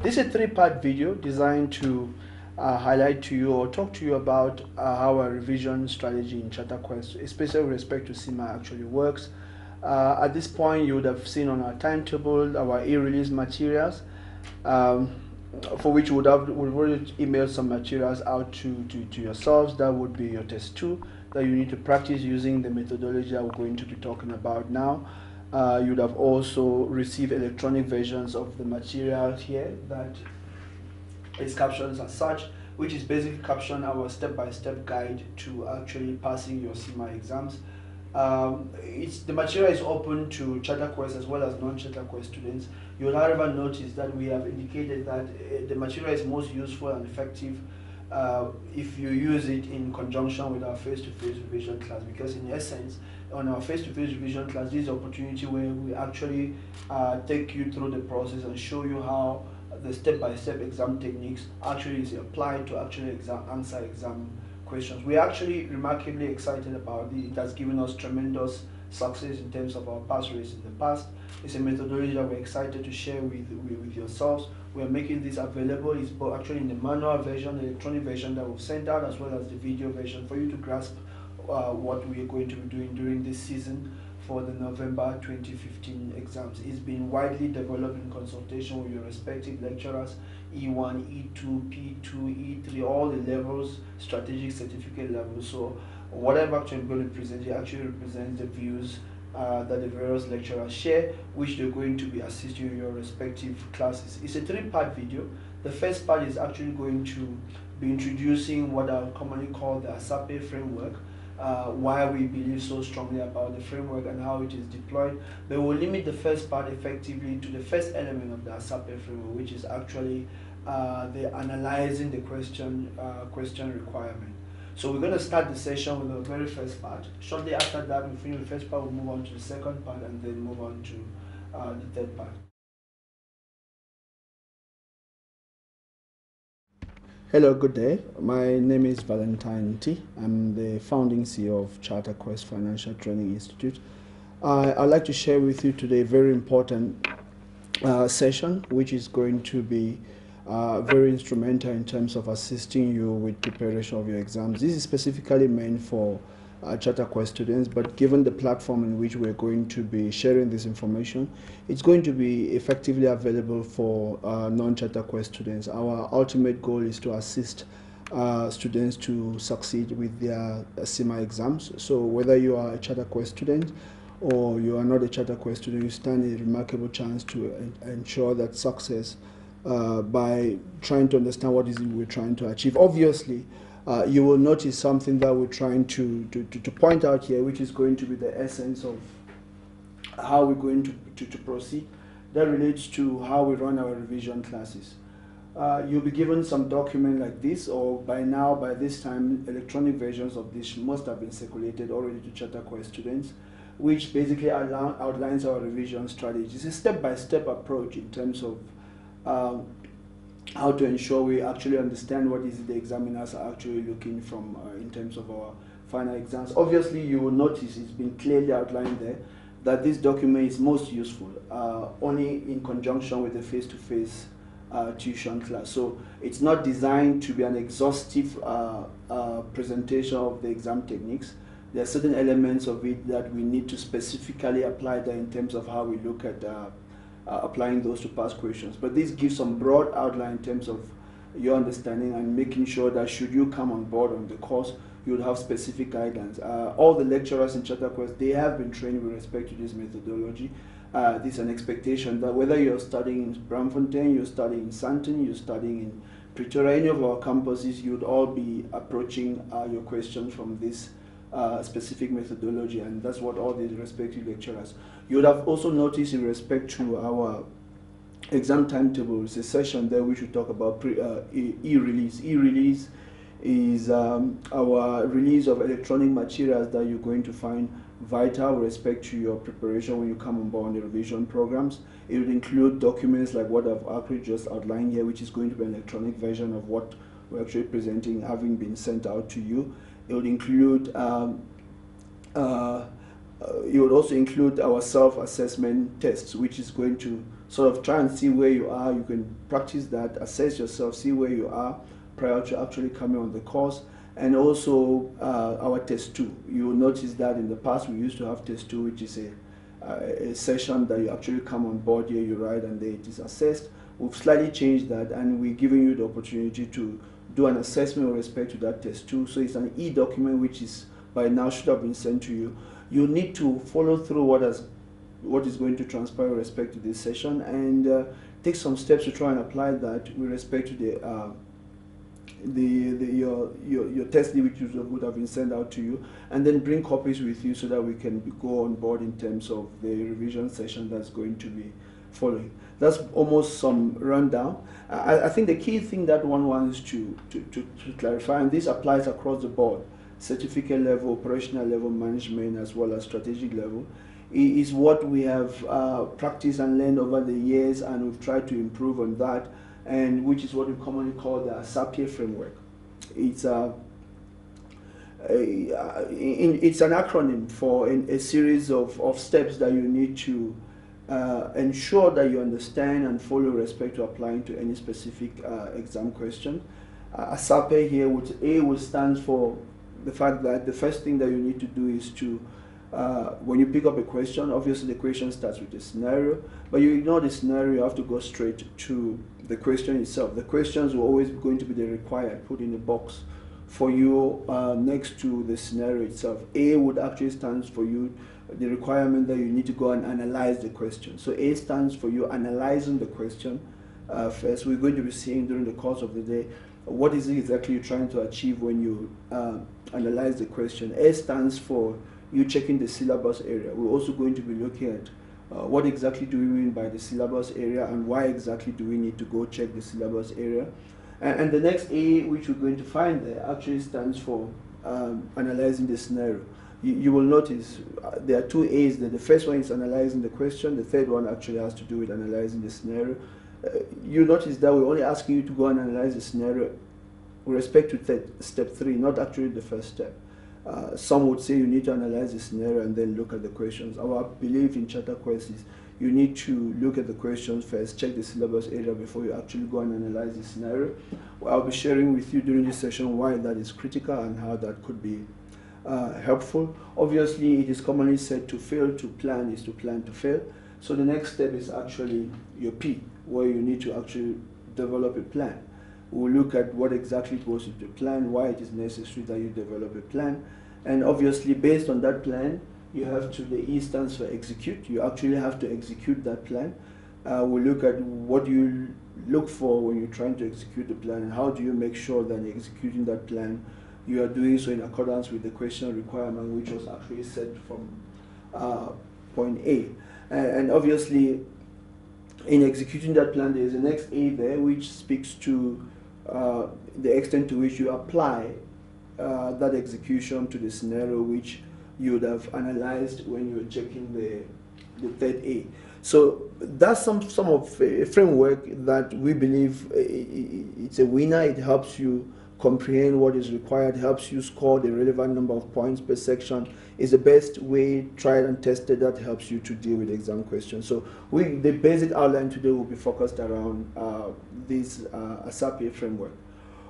This is a three-part video designed to highlight to you or talk to you about how our revision strategy in CharterQuest, especially with respect to CIMA, actually works. At this point, you would have seen on our timetable our e-release materials, for which we've already emailed some materials out to yourselves. That would be your test 2 that you need to practice using the methodology that we're going to be talking about now. You'd have also received electronic versions of the material here that is captioned as such, which is basically caption our step-by-step guide to actually passing your CIMA exams. The material is open to CharterQuest as well as non-CharterQuest students. You'll however notice that we have indicated that the material is most useful and effective if you use it in conjunction with our face-to-face revision class, because in essence, on our face-to-face revision class, this is an opportunity where we actually take you through the process and show you how the step-by-step exam techniques actually is applied to actually answer exam questions. We're actually remarkably excited about it. It has given us tremendous success in terms of our pass rates in the past. It's a methodology that we're excited to share with yourselves. We're making this available. It's actually in the manual version, the electronic version that we've sent out, as well as the video version for you to grasp what we are going to be doing during this season for the November 2015 exams. It's been widely developed in consultation with your respective lecturers, E1, E2, P2, E3, all the levels, strategic certificate levels. So whatever actually I'm going to present, it actually represents the views that the various lecturers share, which they're going to be assisting in your respective classes. It's a three-part video. The first part is actually going to be introducing what I commonly call the Asape framework, why we believe so strongly about the framework and how it is deployed. But we'll limit the first part effectively to the first element of the Asape framework, which is actually the analyzing the question requirement. So we're going to start the session with the very first part. Shortly after that, we finish the first part, we'll move on to the second part and then move on to the third part. Hello, good day. My name is Valentine T. I'm the founding CEO of CharterQuest Financial Training Institute. I'd like to share with you today a very important session, which is going to be very instrumental in terms of assisting you with preparation of your exams. This is specifically meant for CharterQuest students, but given the platform in which we're going to be sharing this information, it's going to be effectively available for non-CharterQuest students. Our ultimate goal is to assist students to succeed with their CIMA exams. So whether you are a CharterQuest student or you are not a CharterQuest student, you stand a remarkable chance to ensure that success by trying to understand what is it we're trying to achieve. Obviously, you will notice something that we're trying to point out here, which is going to be the essence of how we're going to proceed. That relates to how we run our revision classes. You'll be given some document like this, or by this time, electronic versions of this must have been circulated already to CharterQuest students, which basically outlines our revision strategy. It's a step-by-step approach in terms of how to ensure we actually understand what is the examiners are actually looking from in terms of our final exams. Obviously, you will notice it's been clearly outlined there that this document is most useful only in conjunction with the face-to-face tuition class. So it's not designed to be an exhaustive presentation of the exam techniques. There are certain elements of it that we need to specifically apply there in terms of how we look at applying those to past questions. But this gives some broad outline in terms of your understanding and making sure that should you come on board on the course, you'll have specific guidelines. All the lecturers in CharterQuest, they have been trained with respect to this methodology. This is an expectation that whether you're studying in Braamfontein, you're studying in Sandton, you're studying in Pretoria, any of our campuses, you'd all be approaching your questions from this specific methodology, and that's what all the respective lecturers. You would have also noticed in respect to our exam timetable, it's a session there which we talk about e-release. E-release is our release of electronic materials that you're going to find vital with respect to your preparation when you come on board on the revision programs. It will include documents like what I've actually just outlined here, which is going to be an electronic version of what we're actually presenting, having been sent out to you. It would include it would also include our self-assessment tests, which is going to sort of try and see where you are. You can practice that, assess yourself, see where you are prior to actually coming on the course. And also our test 2. You will notice that in the past we used to have test 2, which is a session that you actually come on board here, you write, and then it is assessed. We've slightly changed that, and we're giving you the opportunity to do an assessment with respect to that test 2. So it's an e-document which is by now should have been sent to you. You need to follow through what is going to transpire with respect to this session, and take some steps to try and apply that with respect to your test which would have been sent out to you, and then bring copies with you so that we can go on board in terms of the revision session that's going to be following. That's almost some rundown. I think the key thing that one wants to clarify, and this applies across the board, certificate level, operational level, management, as well as strategic level, is what we have practiced and learned over the years, and we've tried to improve on that, and which is what we commonly call the Asape framework. It's it's an acronym for a series of steps that you need to ensure that you understand and follow with respect to applying to any specific exam question. Asape here, which A will stand for the fact that the first thing that you need to do is to when you pick up a question, obviously the question starts with a scenario, but you ignore the scenario, you have to go straight to the question itself. The questions are always going to be the required, put in a box for you next to the scenario itself. A would actually stand for you, the requirement that you need to go and analyze the question. So A stands for you analyzing the question first. We're going to be seeing during the course of the day what is it exactly you're trying to achieve when you analyze the question. A stands for you checking the syllabus area. We're also going to be looking at what exactly do we mean by the syllabus area, and why exactly do we need to go check the syllabus area. And the next A, which we're going to find there, actually stands for analyzing the scenario. You will notice there are two A's there. The first one is analyzing the question. The third one actually has to do with analyzing the scenario. You notice that we're only asking you to go and analyze the scenario with respect to step 3, not actually the first step. Some would say you need to analyze the scenario and then look at the questions. Our belief in CharterQuest is you need to look at the questions first, check the syllabus area before you actually go and analyze the scenario. I'll be sharing with you during this session why that is critical and how that could be helpful. Obviously, it is commonly said to fail to plan is to plan to fail. So the next step is actually your P, where you need to actually develop a plan. We'll look at what exactly goes into the plan, why it is necessary that you develop a plan. And obviously, based on that plan, you have to, the E stands for execute. You actually have to execute that plan. We'll look at what you look for when you're trying to execute the plan, and how do you make sure that in executing that plan, you are doing so in accordance with the question requirement, which was actually set from point A. And obviously, in executing that plan, there is the next A there, which speaks to the extent to which you apply that execution to the scenario which you would have analyzed when you were checking the third A. So that's some of a framework that we believe it's a winner. It helps you comprehend what is required, helps you score the relevant number of points per section. Is the best way, tried and tested, that helps you to deal with exam questions. So the basic outline today will be focused around this Asape framework.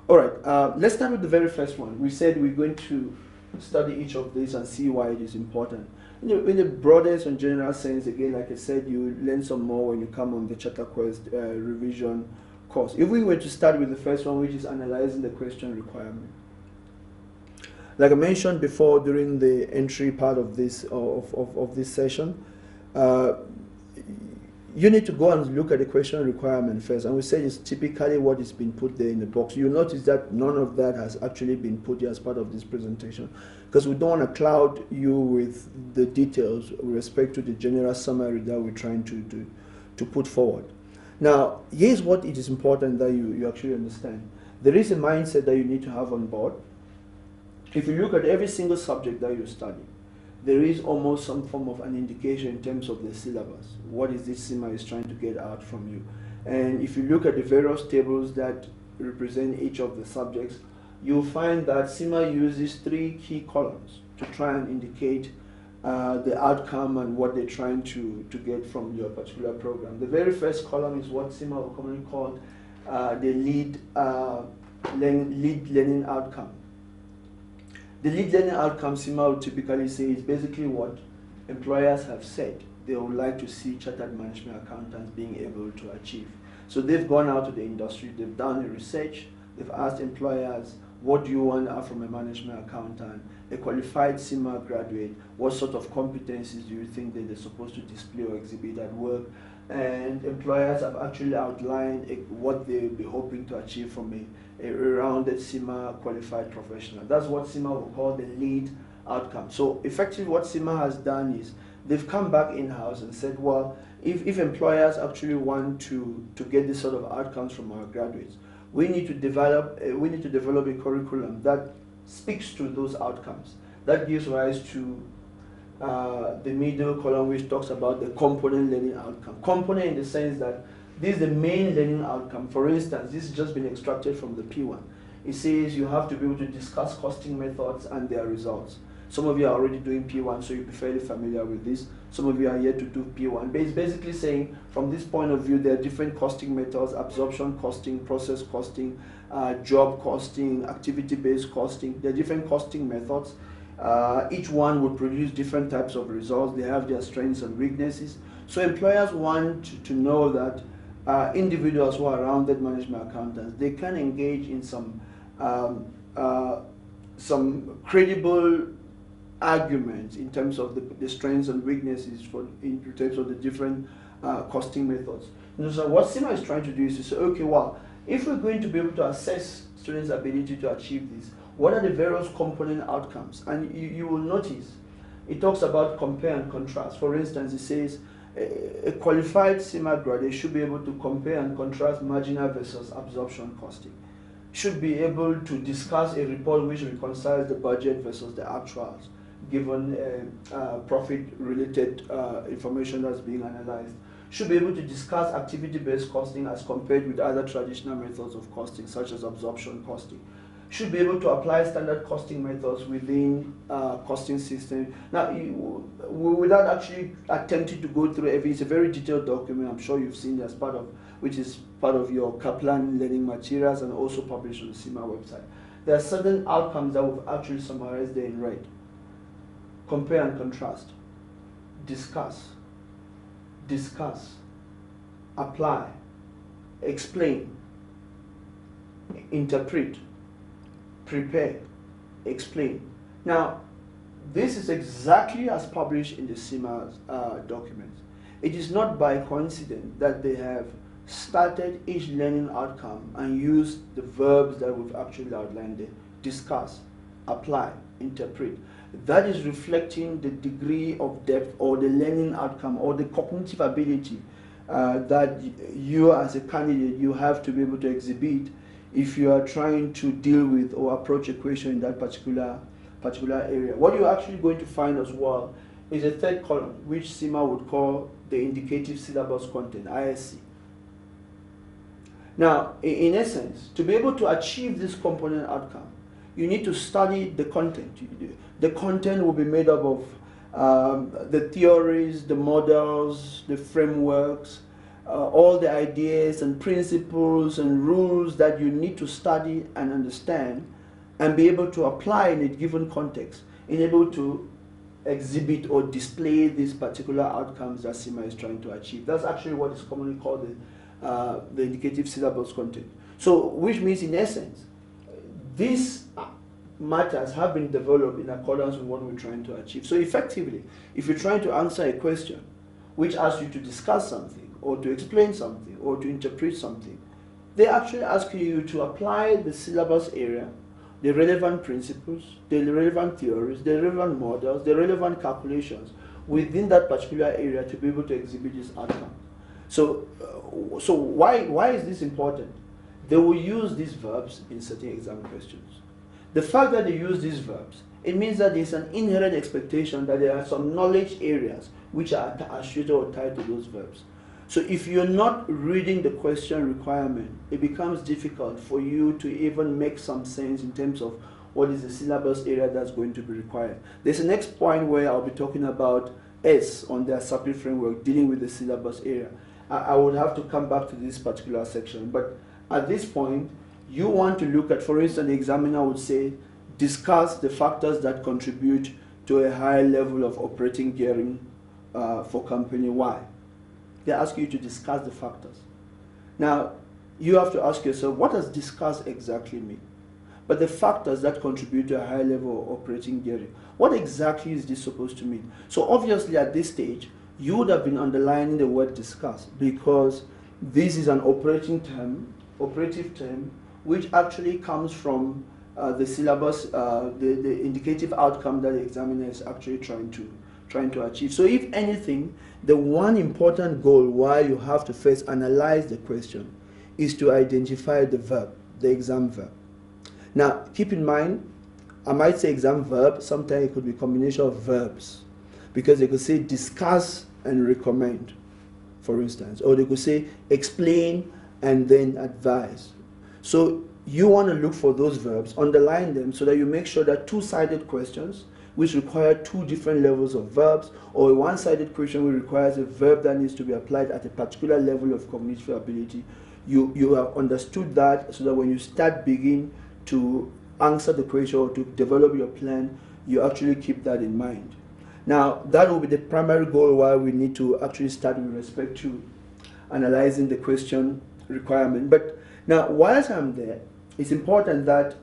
All right, let's start with the very first one. We said we're going to study each of these and see why it is important. In the broadest and general sense, again, like I said, you learn some more when you come on the CharterQuest revision course. If we were to start with the first one, which is analyzing the question requirement. Like I mentioned before during the entry part of this of this session, you need to go and look at the question requirement first, and we say it's typically what is being put there in the box. You'll notice that none of that has actually been put here as part of this presentation, because we don't want to cloud you with the details with respect to the general summary that we're trying to put forward. Now, here's what it is important that you actually understand. There is a mindset that you need to have on board. If you look at every single subject that you study, there is almost some form of an indication in terms of the syllabus. What is this CIMA is trying to get out from you? And if you look at the various tables that represent each of the subjects, you'll find that CIMA uses 3 key columns to try and indicate the outcome and what they're trying to get from your particular program. The very first column is what CIMA will commonly call the lead learning outcome. The lead learning outcome, CIMA will typically say, is basically what employers have said they would like to see chartered management accountants being able to achieve. So they've gone out to the industry, they've done the research, they've asked employers, what do you want from a management accountant? A qualified CIMA graduate, what sort of competencies do you think that they're supposed to display or exhibit at work? And employers have actually outlined what they'll be hoping to achieve from a rounded CIMA qualified professional. That's what CIMA will call the lead outcome. So effectively what CIMA has done is they've come back in-house and said, well, if employers actually want to get this sort of outcomes from our graduates, we need to develop a curriculum that speaks to those outcomes. That gives rise to the middle column, which talks about the component learning outcome. Component in the sense that this is the main learning outcome. For instance, this has just been extracted from the P1. It says you have to be able to discuss costing methods and their results. Some of you are already doing P1, so you'll be fairly familiar with this. Some of you are yet to do P1. But it's basically saying, from this point of view, there are different costing methods: absorption costing, process costing, job costing, activity-based costing. There are different costing methods. Each one will produce different types of results. They have their strengths and weaknesses. So employers want to know that individuals who are rounded management accountants, they can engage in some credible arguments in terms of the strengths and weaknesses in terms of the different costing methods. And so what CIMA is trying to do is to say, okay, well, if we're going to be able to assess students' ability to achieve this, what are the various component outcomes? And you will notice it talks about compare and contrast. For instance, it says a qualified CIMA graduate should be able to compare and contrast marginal versus absorption costing, should be able to discuss a report which reconciles the budget versus the actuals, given profit-related information that's being analyzed, should be able to discuss activity-based costing as compared with other traditional methods of costing, such as absorption costing, should be able to apply standard costing methods within costing system. Now, without actually attempting to go through every, it's a very detailed document, I'm sure you've seen as part of, which is part of your Kaplan learning materials and also published on the CIMA website. There are certain outcomes that we've actually summarized there in red. Compare and contrast, discuss, apply, explain, interpret, prepare, explain. Now, this is exactly as published in the CIMA documents. It is not by coincidence that they have started each learning outcome and used the verbs that we've actually outlined there: discuss, apply, interpret. That is reflecting the degree of depth or the learning outcome or the cognitive ability that you as a candidate, you have to be able to exhibit if you are trying to deal with or approach a question in that particular area. What you're actually going to find as well is a third column, which CIMA would call the indicative syllabus content, ISC. Now, in essence, to be able to achieve this component outcome, you need to study the content. The content will be made up of the theories, the models, the frameworks, all the ideas and principles and rules that you need to study and understand and be able to apply in a given context, and able to exhibit or display these particular outcomes that CIMA is trying to achieve. That's actually what is commonly called the indicative syllabus content. So, which means in essence, these matters have been developed in accordance with what we're trying to achieve. So effectively, if you're trying to answer a question which asks you to discuss something or to explain something or to interpret something, they actually ask you to apply the syllabus area, the relevant principles, the relevant theories, the relevant models, the relevant calculations within that particular area to be able to exhibit this outcome. So why is this important? They will use these verbs in certain exam questions. The fact that they use these verbs, it means that there's an inherent expectation that there are some knowledge areas which are associated or tied to those verbs. So if you're not reading the question requirement, it becomes difficult for you to even make some sense in terms of what is the syllabus area that's going to be required. There's a next point where I'll be talking about S on the Asape framework, dealing with the syllabus area. I would have to come back to this particular section, but at this point, you want to look at, for instance, the examiner would say, discuss the factors that contribute to a higher level of operating gearing for company Y. They ask you to discuss the factors. Now, you have to ask yourself, what does discuss exactly mean? But the factors that contribute to a high level of operating gearing, what exactly is this supposed to mean? So obviously at this stage, you would have been underlining the word discuss, because this is an operative term, which actually comes from the syllabus, the indicative outcome that the examiner is actually trying to achieve. So if anything, the one important goal why you have to first analyze the question is to identify the verb, the exam verb. Now, keep in mind, I might say exam verb, sometimes it could be a combination of verbs, because they could say discuss and recommend, for instance, or they could say explain and then advise. So you want to look for those verbs, underline them so that you make sure that two-sided questions which require two different levels of verbs, or a one-sided question which requires a verb that needs to be applied at a particular level of cognitive ability, you have understood that, so that when you begin to answer the question or to develop your plan, you actually keep that in mind. Now, that will be the primary goal why we need to actually start with respect to analyzing the question requirement. But now, whilst I'm there, it's important that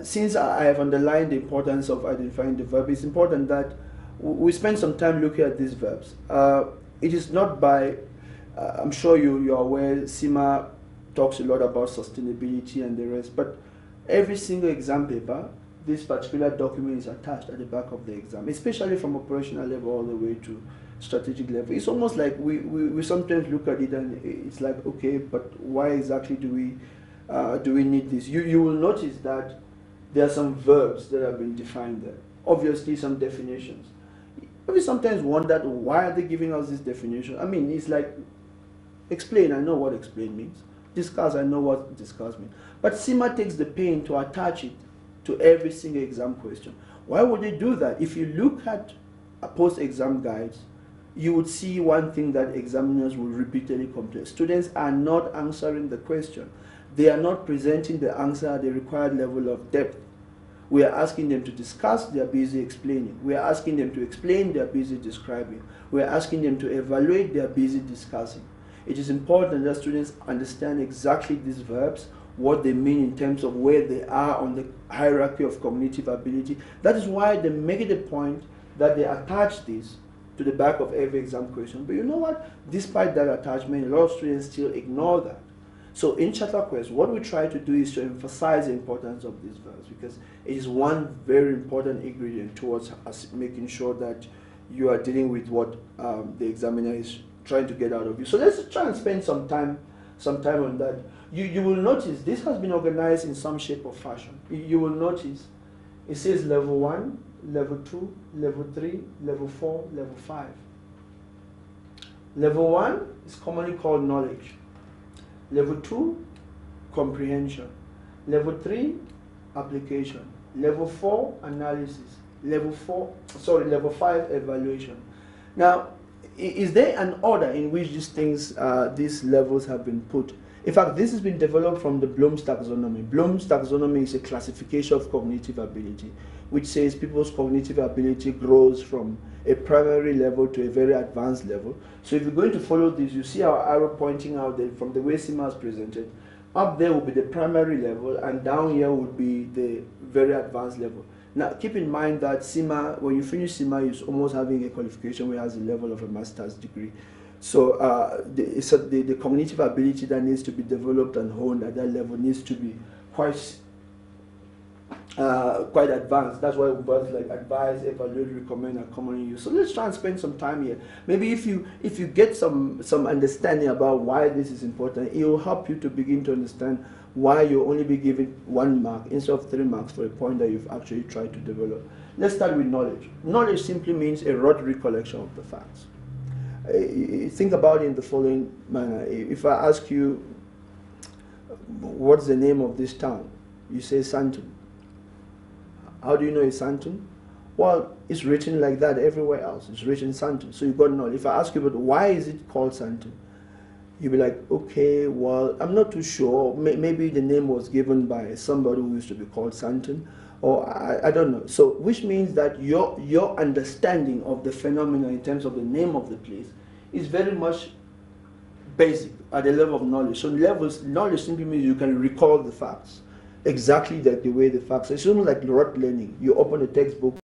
since I have underlined the importance of identifying the verb, it's important that we spend some time looking at these verbs. It is not by, I'm sure you're aware, CIMA talks a lot about sustainability and the rest, but every single exam paper, this particular document is attached at the back of the exam, especially from operational level all the way to strategic level. It's almost like we sometimes look at it and it's like, okay, but why exactly do we need this? You will notice that there are some verbs that have been defined there. Obviously, some definitions. We sometimes wonder, why are they giving us this definition? I mean, it's like, explain, I know what explain means. Discuss, I know what discuss means. But CIMA takes the pain to attach it to every single exam question. Why would they do that? If you look at post-exam guides, you would see one thing that examiners will repeatedly complain. Students are not answering the question. They are not presenting the answer at the required level of depth. We are asking them to discuss, they are busy explaining. We are asking them to explain, they are busy describing. We are asking them to evaluate, they are busy discussing. It is important that students understand exactly these verbs, what they mean in terms of where they are on the hierarchy of cognitive ability. That is why they make it a point that they attach this to the back of every exam question. But you know what? Despite that attachment, a lot of students still ignore that. So in CharterQuest, what we try to do is to emphasize the importance of these verbs, because it is one very important ingredient towards us making sure that you are dealing with what the examiner is trying to get out of you. So let's try and spend some time on that. You will notice this has been organized in some shape or fashion. You will notice it says level 1, level 2, level 3, level 4, level 5. Level 1 is commonly called knowledge. Level 2, comprehension. Level 3, application. Level 4, analysis. Level 5, evaluation. Now, is there an order in which these levels have been put? In fact, this has been developed from the Bloom's taxonomy. Bloom's taxonomy is a classification of cognitive ability, which says people's cognitive ability grows from a primary level to a very advanced level. So if you're going to follow this, you see our arrow pointing out that from the way CIMA is presented, up there will be the primary level, and down here would be the very advanced level. Now, keep in mind that CIMA, when you finish CIMA, you're almost having a qualification where it has the level of a master's degree. So the cognitive ability that needs to be developed and honed at that level needs to be quite advanced. That's why words like advise, evaluate, recommend are commonly used. So let's try and spend some time here. Maybe if you get some understanding about why this is important, it will help you to begin to understand why you only be given 1 mark instead of 3 marks for a point that you've actually tried to develop. Let's start with knowledge. Knowledge simply means a rote recollection of the facts. Think about it in the following manner. If I ask you, what's the name of this town? You say Santum. How do you know it's Santon? Well, it's written like that everywhere else. It's written Santon. So you've got to know. If I ask you, but why is it called Santon? You'll be like, okay, well, I'm not too sure. Maybe the name was given by somebody who used to be called Santon, or I don't know. So, which means that your understanding of the phenomenon in terms of the name of the place is very much basic at the level of knowledge. So, knowledge simply means you can recall the facts exactly like the way the facts. It's almost like rote learning. You open a textbook.